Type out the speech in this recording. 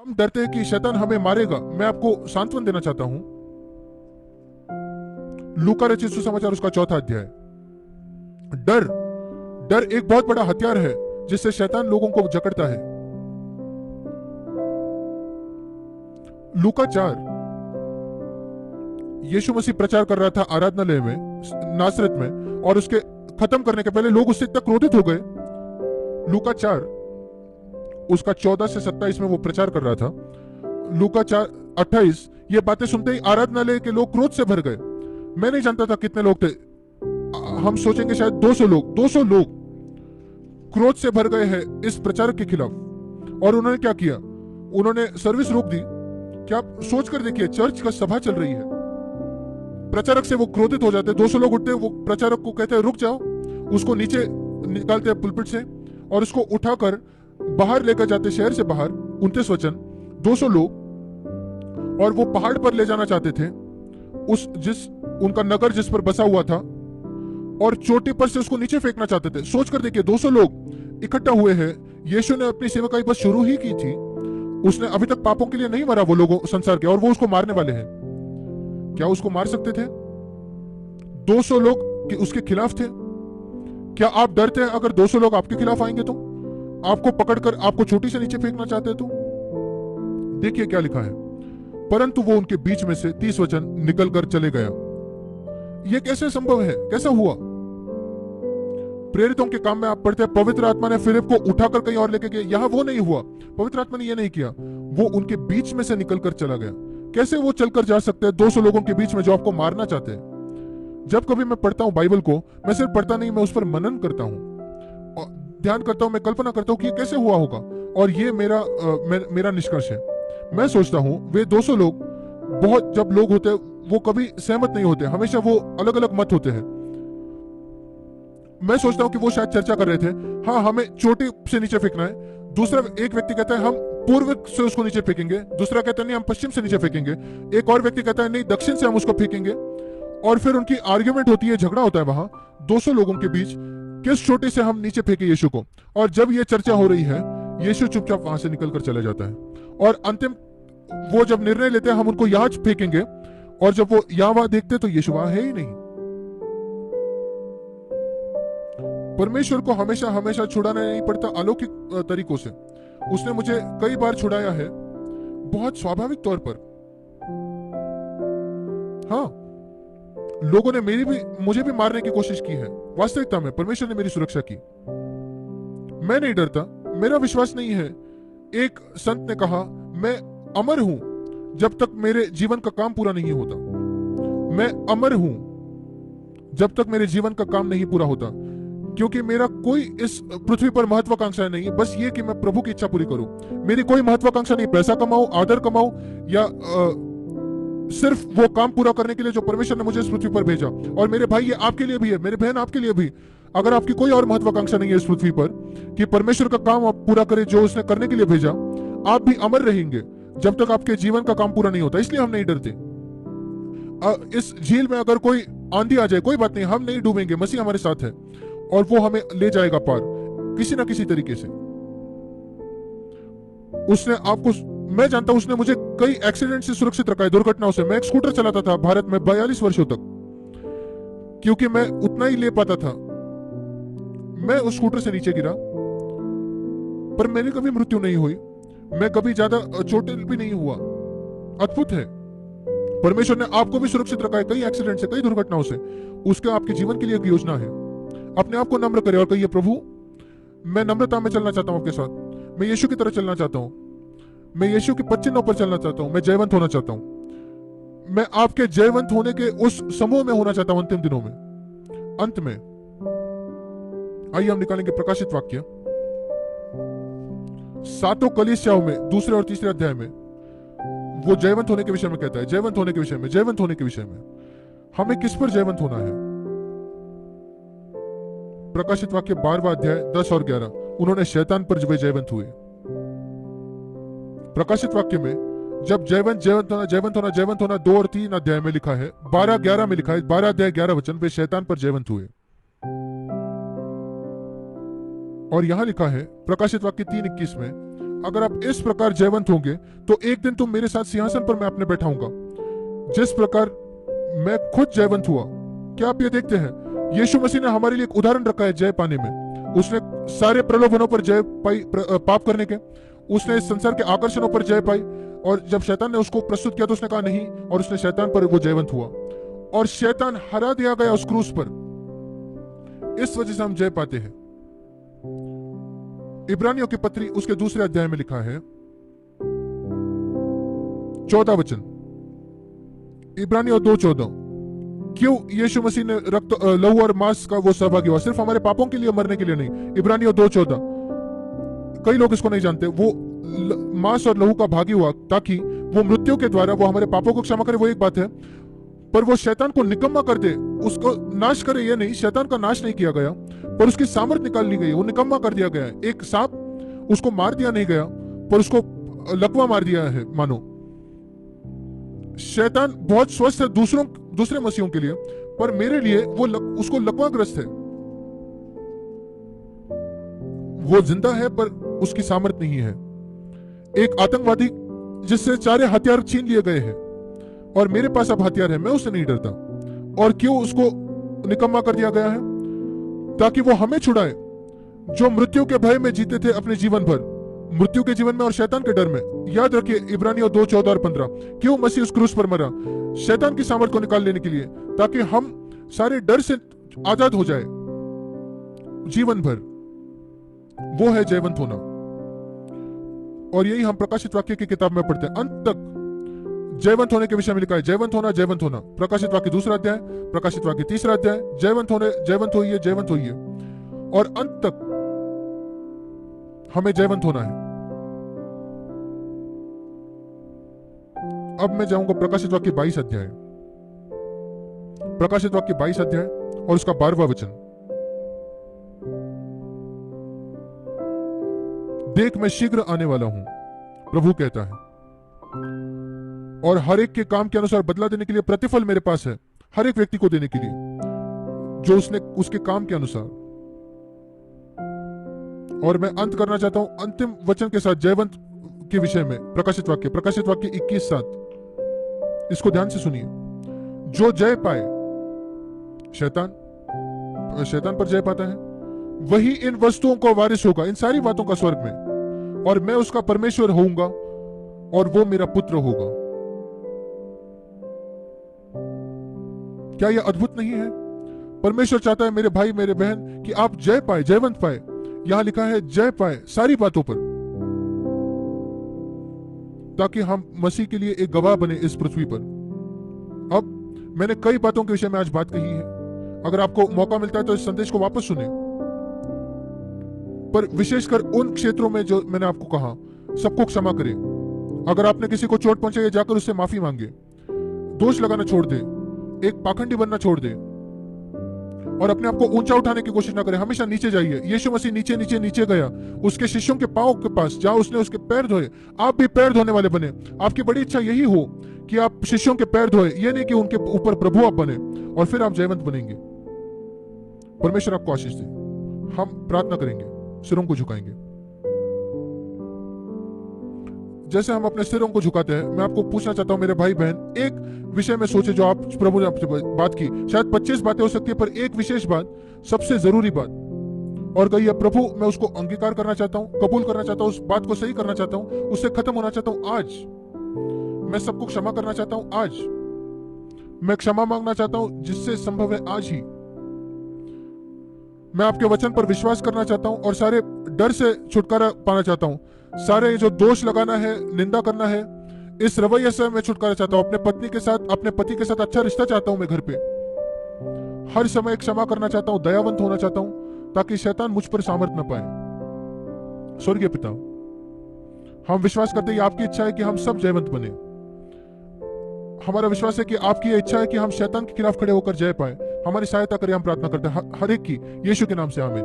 हम डरते हैं कि शैतान हमें मारेगा। मैं आपको सांत्वन देना चाहता हूं। लूका रचित सुसमाचार उसका 4 अध्याय। डर डर एक बहुत बड़ा हथियार है जिससे शैतान लोगों को जकड़ता है। लूका 4, यीशु मसीह प्रचार कर रहा था आराधनालय में नासरत में, और उसके खत्म करने के पहले लोग उससे इतना क्रोधित हो गए। लूका 4 उसका 14 से 27 में वो प्रचार कर रहा था। लूका 4:28, ये बातें सुनते ही आराधनालय के लोग क्रोध से भर गए। मैं नहीं जानता था कितने लोग थे। हम सोचेंगे शायद 200 लोग क्रोध से भर गए हैं इस प्रचारक के खिलाफ। और उन्होंने क्या किया? उन्होंने सर्विस रोक दी। क्या आप सोच कर देखिए, चर्च का सभा चल रही है, प्रचारक से वो क्रोधित हो जाते। 200 लोग उठते, वो प्रचारक को कहते हैं रुक जाओ, उसको नीचे निकालते हैं पुलपिट से और उसको उठाकर बाहर लेकर जाते, शहर से बाहर। 29 वचन, 200 लोग, और वो पहाड़ पर ले जाना चाहते थे उनका नगर जिस पर बसा हुआ था, और चोटी पर से उसको नीचे फेंकना चाहते थे। सोच कर देखिए, 200 लोग इकट्ठा हुए हैं। यीशु ने अपनी सेवकाई बस शुरू ही की थी। उसने अभी तक पापों के लिए नहीं मरा वो लोगों संसार के, और वो उसको मारने वाले हैं। क्या उसको मार सकते थे? 200 लोग उसके खिलाफ थे। क्या आप डरते हैं अगर 200 लोग आपके खिलाफ आएंगे तो? आपको पकड़कर आपको चोटी से नीचे फेंकना चाहते हैं तो? देखिए क्या लिखा है, परंतु वो उनके बीच में से 30 वचन निकल कर चले गया। यह कैसे संभव है? कैसा हुआ? प्रेरितों के काम में आप पढ़ते हैं पवित्र आत्मा ने फिलिप को उठाकर कहीं और लेके गया। यहां वो नहीं हुआ। पवित्र आत्मा ने यह नहीं किया, वो उनके बीच में से निकलकर चला गया। कैसे वो चलकर जा सकते हैं 200 लोगों के बीच में जो आपको मारना चाहते हैं? जब कभी मैं पढ़ता हूं बाइबल को, मैं सिर्फ पढ़ता नहीं, मैं उस पर मनन करता हूं, ध्यान करता हूं, मैं कल्पना करता हूं कि ये कैसे हुआ होगा। और ये मेरा निष्कर्ष है। मैं सोचता हूं वे 200 लोग, बहुत जब लोग होते हैं वो कभी सहमत नहीं होते, हमेशा वो अलग अलग मत होते हैं। मैं सोचता हूं कि वो शायद चर्चा कर रहे थे, हाँ हमें चोटी से नीचे फेंकना है। दूसरा एक व्यक्ति कहता है हम पूर्व से उसको नीचे फेंकेंगे, दूसरा कहता है नहीं हम पश्चिम से नीचे फेंकेंगे, एक और व्यक्ति कहता है नहीं दक्षिण से हम उसको फेंकेंगे। और फिर उनकी आर्ग्यूमेंट होती है, झगड़ा होता है वहां 200 लोगों के बीच, किस चोटी से हम नीचे फेंके यीशु को। और जब ये चर्चा हो रही है, यीशु चुपचाप वहां से निकल कर चला जाता है। और अंतिम वो जब निर्णय लेते हैं हम उनको यहां फेंकेंगे, और जब वो यहां वहां देखते तो यीशु वहां है ही नहीं। परमेश्वर को हमेशा हमेशा छुड़ाना नहीं पड़ता अलौकिक तरीकों से। उसने मुझे कई बार छुड़ाया है बहुत स्वाभाविक तौर पर। हाँ, लोगों ने मुझे भी मारने की कोशिश की है। वास्तविकता में परमेश्वर ने मेरी सुरक्षा की। मैं नहीं डरता, मेरा विश्वास नहीं है। एक संत ने कहा, मैं अमर हूं जब तक मेरे जीवन का काम पूरा नहीं होता। मैं अमर हूं जब तक मेरे जीवन का काम नहीं पूरा होता, क्योंकि मेरा कोई इस पृथ्वी पर महत्वाकांक्षा नहीं, बस ये कि मैं प्रभु की इच्छा पूरी करूं। मेरी कोई महत्वाकांक्षा नहीं पैसा कमाऊं, आदर कमाऊं, या सिर्फ वो काम पूरा करने के लिए जो परमेश्वर ने मुझे इस पृथ्वी पर भेजा। और मेरे भाई ये आपके लिए भी है, मेरे बहन आपके लिए भी। अगर आपकी कोई और महत्वाकांक्षा नहीं है इस पृथ्वी पर कि परमेश्वर का काम आप पूरा करें जो उसने करने के लिए भेजा, आप भी अमर रहेंगे जब तक आपके जीवन का काम पूरा नहीं होता। इसलिए हम नहीं डरते। इस झील में अगर कोई आंधी आ जाए कोई बात नहीं, हम नहीं डूबेंगे, मसीह हमारे साथ है और वो हमें ले जाएगा पार किसी ना किसी तरीके से। उसने आपको, मैं जानता हूं उसने मुझे कई एक्सीडेंट से सुरक्षित रखा है, दुर्घटनाओं से। मैं एक स्कूटर चलाता था भारत में 42 वर्षों तक, क्योंकि मैं उतना ही ले पाता था। मैं उस स्कूटर से नीचे गिरा, पर मेरी कभी मृत्यु नहीं हुई, मैं कभी ज्यादा चोटिल भी नहीं हुआ। अद्भुत है, परमेश्वर ने आपको भी सुरक्षित रखा है कई एक्सीडेंट से, कई दुर्घटनाओं से। उसके आपके जीवन के लिए एक योजना है। अपने आप को नम्र करें और कहिए, प्रभु मैं नम्रता में चलना चाहता हूं आपके साथ, मैं यीशु की तरह चलना चाहता हूं, मैं यीशु के पच्चिन्हों पर चलना चाहता हूं, मैं जयवंत होना चाहता हूं, मैं आपके जयवंत होने के उस समूह में होना चाहता हूं अंतिम दिनों में। अंत में आइए हम निकालेंगे प्रकाशित वाक्य 7 कलीसियाओं में 2 और 3 अध्याय में। वो जयवंत होने के विषय में कहता है, जयवंत होने के विषय में, जयवंत होने के विषय में। हमें किस पर जयवंत होना है? प्रकाशित वाक्य 12वां अध्याय 10 और 11। उन्होंने शैतान पर वे जयवंत हुए। प्रकाशित वाक्य में जब जयवंत होना 2 और 3 अध्याय में लिखा है, 12-11 में लिखा है, 12 अध्याय 11 वचन, वे शैतान पर जयवंत हुए। और यहां लिखा है प्रकाशित वाक्य 3:21 में, अगर आप इस प्रकार जयवंत होंगे तो एक दिन तुम मेरे साथ सिंहासन पर मैं अपने बैठाऊंगा, जिस प्रकार मैं खुद जयवंत हुआ। क्या आप ये देखते हैं, यीशु मसीह ने हमारे लिए एक उदाहरण रखा है जय पाने में। उसने सारे प्रलोभनों पर जय पाई, पाप करने के, उसने इस संसार के आकर्षणों पर जय पाई, और जब शैतान ने उसको प्रस्तुत किया तो उसने कहा नहीं, और उसने शैतान पर वो जयवंत हुआ और शैतान हरा दिया गया उस क्रूस पर। इस वजह से हम जय पाते हैं। इब्रानियों की पत्री उसके दूसरे अध्याय में लिखा है 14 वचन, इब्रानियों 2:14, क्यों यीशु मसीह ने रक्त, लहू और मांस का वो सहभागी हुआ, सिर्फ हमारे पापों के लिए मरने के लिए नहीं। इब्रानियों 2:14, कई लोग इसको नहीं जानते, वो मांस और लहू का भागी हुआ ताकि वो मृत्यु के द्वारा वो हमारे पापों को क्षमा करे, वो एक बात है, पर वो शैतान को निकम्मा कर दे, उसको नाश करे। ये नहीं, शैतान का नाश नहीं किया गया, पर उसकी सामर्थ निकाल ली गई, वो निकम्मा कर दिया गया है। एक सांप, उसको मार दिया नहीं गया, पर उसको लकवा मार दिया है मानो। शैतान बहुत स्वस्थ है दूसरे मसीहों के लिए, पर मेरे लिए वो उसको लकवाग्रस्त है। वो जिंदा है पर उसकी सामर्थ नहीं है। एक आतंकवादी जिससे सारे हथियार छीन लिए गए हैं, और मेरे पास अब हथियार है, मैं उससे नहीं डरता। और क्यों उसको निकम्मा कर दिया गया है? ताकि वो हमें छुड़ाए जो मृत्यु के भय में जीते थे अपने जीवन भर, मृत्यु के जीवन में और शैतान के डर में। याद रखिए इब्रानियों 2:14 और 15, क्यों मसीह उस क्रूस पर मरा? शैतान की सामर्थ को निकाल लेने के लिए, ताकि हम सारे डर से आजाद हो जाए जीवन भर। वो है जयवंत होना, और यही हम प्रकाशित वाक्य की किताब में पढ़ते हैं। अंत तक जयवंत होने के विषय में लिखा है, जयवंत होना, जयवंत होना। प्रकाशित वाक्य 2 अध्याय, प्रकाशित वाक्य 3 अध्याय, जयवंत होने, जयवंत होइए, जयवंत होइए, और अंत तक हमें जयवंत होना है। अब मैं जाऊंगा प्रकाशित वाक्य 22 अध्याय, प्रकाशित वाक्य 22 अध्याय और उसका 12वां वचन। देख मैं शीघ्र आने वाला हूं, प्रभु कहता है, और हर एक के काम के अनुसार बदला देने के लिए प्रतिफल मेरे पास है, हर एक व्यक्ति को देने के लिए जो उसने उसके काम के अनुसार। और मैं अंत करना चाहता हूं अंतिम वचन के साथ जयवंत के विषय में। प्रकाशित वाक्य 21:7, इसको ध्यान से सुनिए। जो जय पाए, शैतान पर जय पाता है, वही इन वस्तुओं को वारिस होगा, इन सारी बातों का स्वर्ग में, और मैं उसका परमेश्वर होऊंगा और वो मेरा पुत्र होगा। क्या यह अद्भुत नहीं है? परमेश्वर चाहता है मेरे भाई मेरे बहन कि आप जय पाए, जयवंत पाए। यहां लिखा है जय पाए सारी बातों पर, ताकि हम मसीह के लिए एक गवाह बने इस पृथ्वी पर। अब मैंने कई बातों के विषय में आज बात कही है, अगर आपको मौका मिलता है तो इस संदेश को वापस सुने, पर विशेषकर उन क्षेत्रों में जो मैंने आपको कहा, सबको क्षमा करें। अगर आपने किसी को चोट पहुंचाई है, जाकर उससे माफी मांगे, दोष लगाना छोड़ दे, एक पाखंडी बनना छोड़ दे, और अपने आप को ऊंचा उठाने की कोशिश ना करें, हमेशा नीचे जाइए। यीशु मसीह नीचे नीचे नीचे गया उसके शिष्यों के पांव के पास, जहां उसने उसके पैर धोए। आप भी पैर धोने वाले बने। आपकी बड़ी इच्छा यही हो कि आप शिष्यों के पैर धोए, ये नहीं कि उनके ऊपर प्रभु आप बने, और फिर आप जयवंत बनेंगे। परमेश्वर आपको आशीष दे। हम प्रार्थना करेंगे, सिरों को झुकाएंगे। जैसे हम अपने सिरों को झुकाते हैं, मैं आपको पूछना चाहता हूं मेरे भाई बहन, एक विषय में सोचे जो आप प्रभु ने आपसे बात की। शायद 25 बातें हो सकती है, पर एक विशेष बात, सबसे जरूरी बात, और कहिए प्रभु मैं उसको अंगीकार करना चाहता हूं, कबूल करना चाहता हूं, उस बात को सही करना चाहता हूं, उससे खत्म होना चाहता हूं आज। मैं सबको क्षमा करना चाहता हूं आज। मैं क्षमा मांगना चाहता हूं जिससे संभव है आज ही। मैं आपके वचन पर विश्वास करना चाहता हूं और सारे डर से छुटकारा पाना चाहता हूं। सारे जो दोष लगाना है, निंदा करना है, इस रवैये से मैं छुटकारा चाहता हूं। अपने पत्नी के साथ, अपने पति के साथ अच्छा रिश्ता चाहता हूं। मैं घर पे हर समय क्षमा करना चाहता हूं, दयावंत होना चाहता हूं, ताकि शैतान मुझ पर सामर्थ न पाए। स्वर्गीय पिता, हम विश्वास करते हैं आपकी इच्छा है कि हम सब जयवंत बने। हमारा विश्वास है कि आपकी इच्छा है कि हम शैतान के खिलाफ खड़े होकर जय पाए। हमारी सहायता करें, हम प्रार्थना करते हैं हर एक की, यीशु के नाम से, आमीन।